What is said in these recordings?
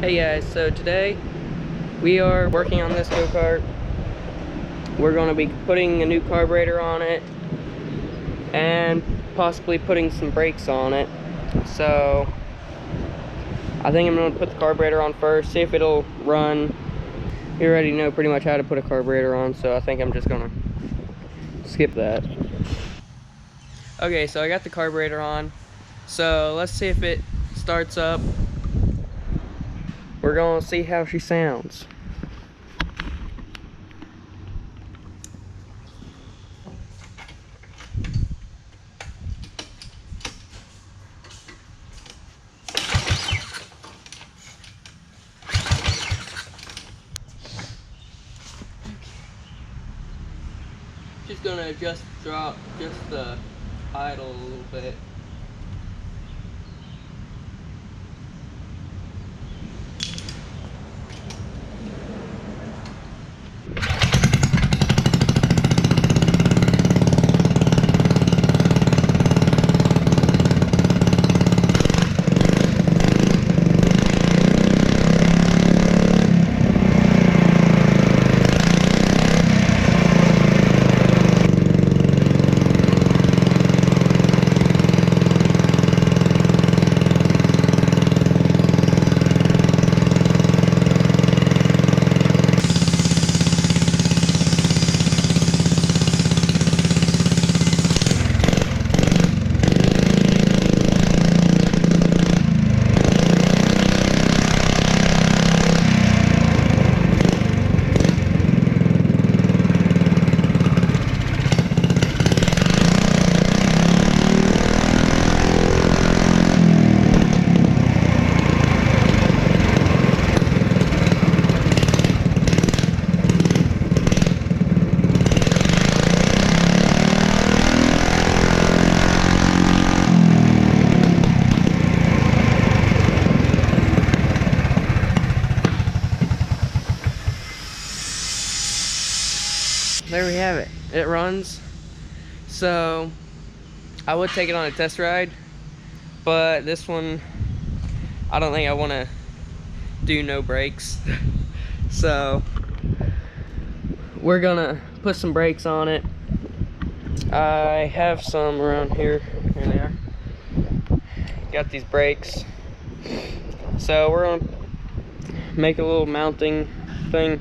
Hey guys, so today we are working on this go-kart. We're going to be putting a new carburetor on it and possibly putting some brakes on it. So I think I'm going to put the carburetor on first, see if it'll run. You already know pretty much how to put a carburetor on, so I think I'm just going to skip that. Okay, so I got the carburetor on, so let's see if it starts up. We're gonna see how she sounds. Just gonna drop just the idle a little bit. There we have it. It runs. So I would take it on a test ride, but this one I don't think I want to do no brakes. So we're gonna put some brakes on it. I have some around here and there. Got these brakes. So we're gonna make a little mounting thing,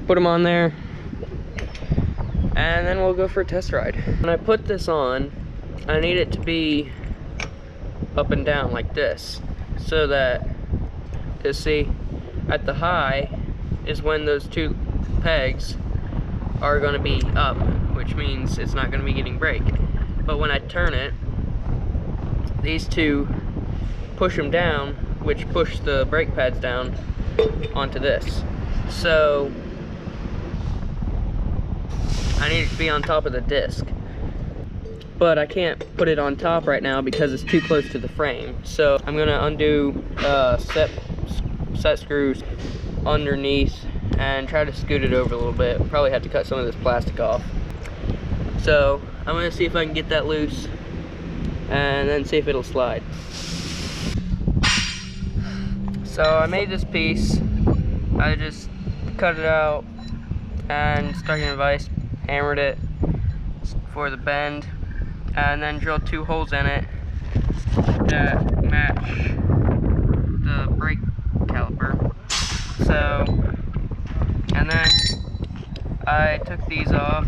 put them on there, and then we'll go for a test ride. When I put this on, I need it to be up and down like this, so that, cause see, at the high is when those two pegs are gonna be up, which means it's not gonna be getting brake. But when I turn it, these two push them down, which push the brake pads down onto this. So I need it to be on top of the disc, but I can't put it on top right now because it's too close to the frame. So I'm gonna undo set screws underneath and try to scoot it over a little bit. Probably have to cut some of this plastic off. So I'm gonna see if I can get that loose and then see if it'll slide. So I made this piece. I just cut it out and stuck it in a vise, hammered it for the bend, and then drilled 2 holes in it that match the brake caliper. So, and then I took these off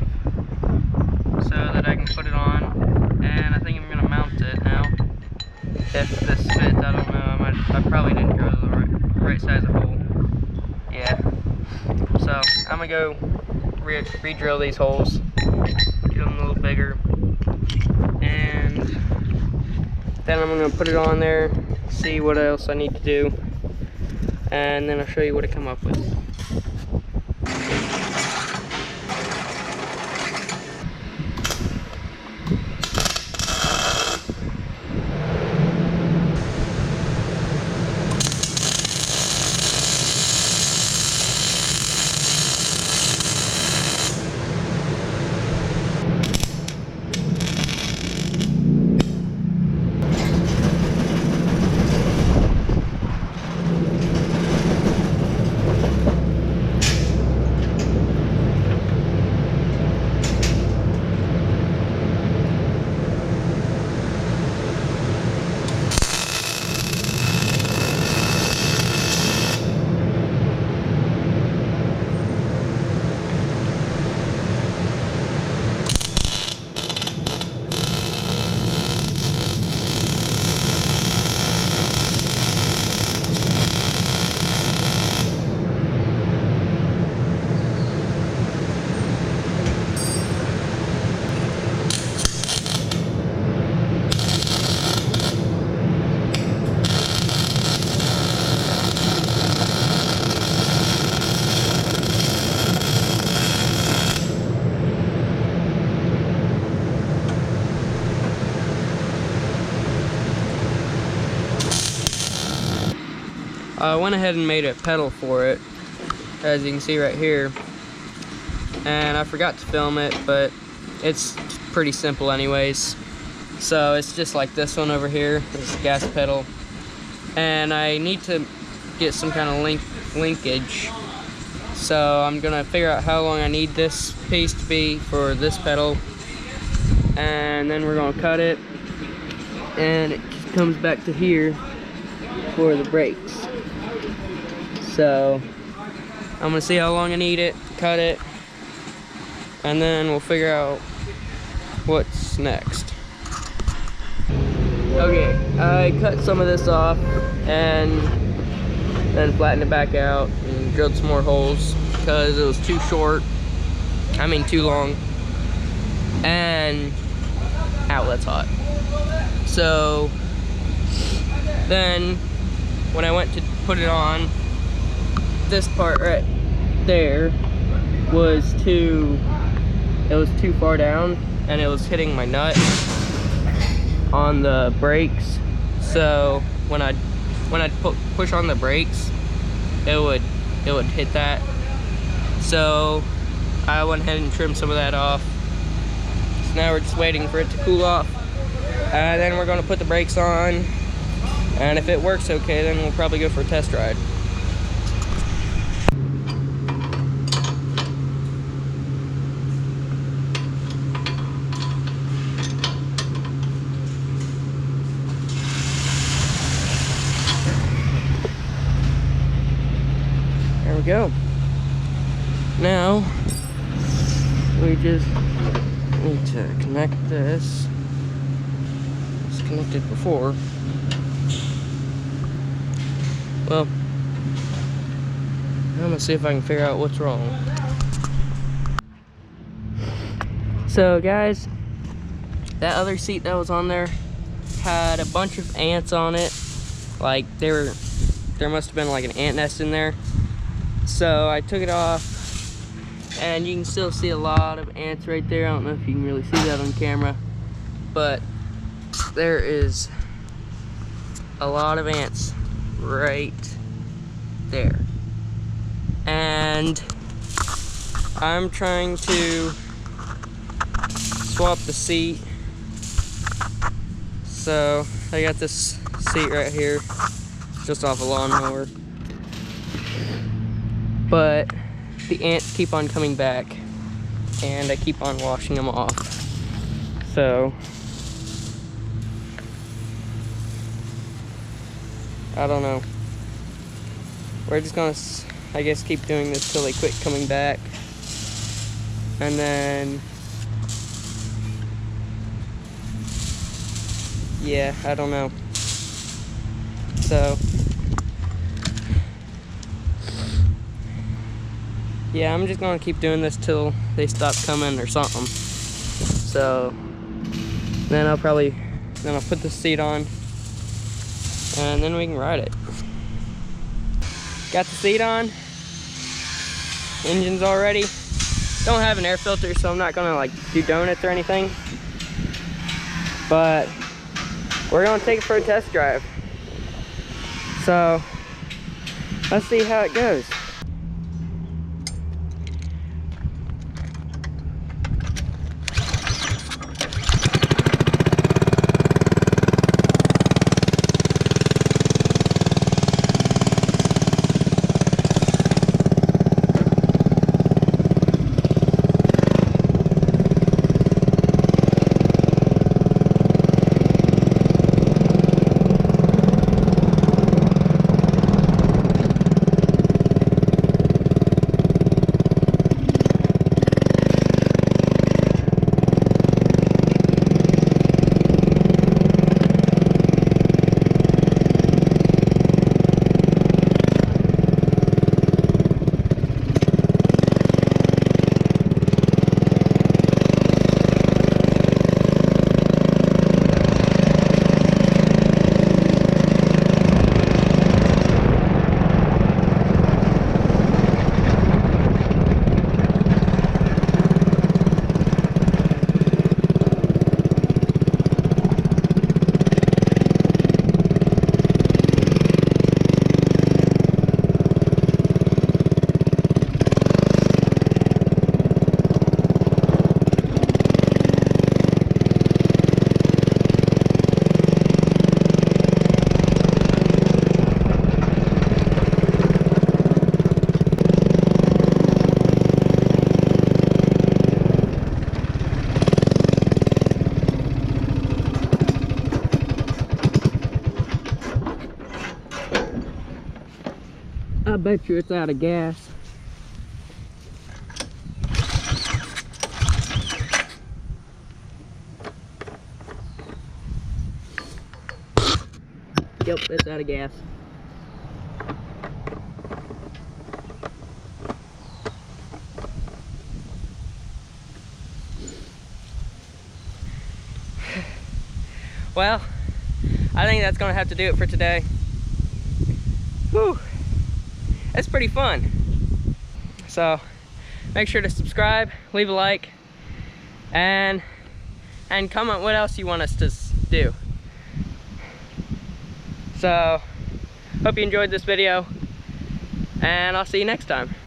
so that I can put it on, and I think I'm gonna mount it now. If this fits, I don't know. I probably didn't drill the right size of hole. Yeah. So I'm gonna go re-drill these holes, get them a little bigger, and then I'm gonna put it on there, see what else I need to do, and then I'll show you what I come up with. I went ahead and made a pedal for it, as you can see right here. And I forgot to film it, but it's pretty simple anyways. So it's just like this one over here, this gas pedal. And I need to get some kind of linkage. So I'm gonna figure out how long I need this piece to be for this pedal. And then we're gonna cut it. And it just comes back to here for the brakes. So I'm gonna see how long I need it, cut it, and then we'll figure out what's next. Okay, I cut some of this off and then flattened it back out and drilled some more holes because it was too short. I mean too long. And ow, that's hot. So then when I went to put it on, this part right there was too far down and it was hitting my nut on the brakes. So when I'd push on the brakes, it would hit that. So I went ahead and trimmed some of that off. So now we're just waiting for it to cool off, and then we're going to put the brakes on, and if it works okay, then we'll probably go for a test ride. There we go. Now we just need to connect this. It's connected before. Well, I'm gonna see if I can figure out what's wrong. So guys, that other seat that was on there had a bunch of ants on it. Like there must have been like an ant nest in there. So I took it off, and you can still see a lot of ants right there. I don't know if you can really see that on camera, but there is a lot of ants right there. And I'm trying to swap the seat. So I got this seat right here, just off a lawnmower. But the ants keep on coming back, and I keep on washing them off. So I don't know. We're just gonna, I guess, keep doing this till they quit coming back, and then yeah, I don't know. So yeah, I'm just gonna keep doing this till they stop coming or something. So then I'll put the seat on, and then we can ride it. Got the seat on. Engine's all ready. Don't have an air filter, so I'm not gonna like do donuts or anything. But we're gonna take it for a test drive. So let's see how it goes. I bet you it's out of gas. Yep, it's out of gas. Well, I think that's gonna have to do it for today. Whew, it's pretty fun. So make sure to subscribe, leave a like, and comment what else you want us to do. So hope you enjoyed this video, and I'll see you next time.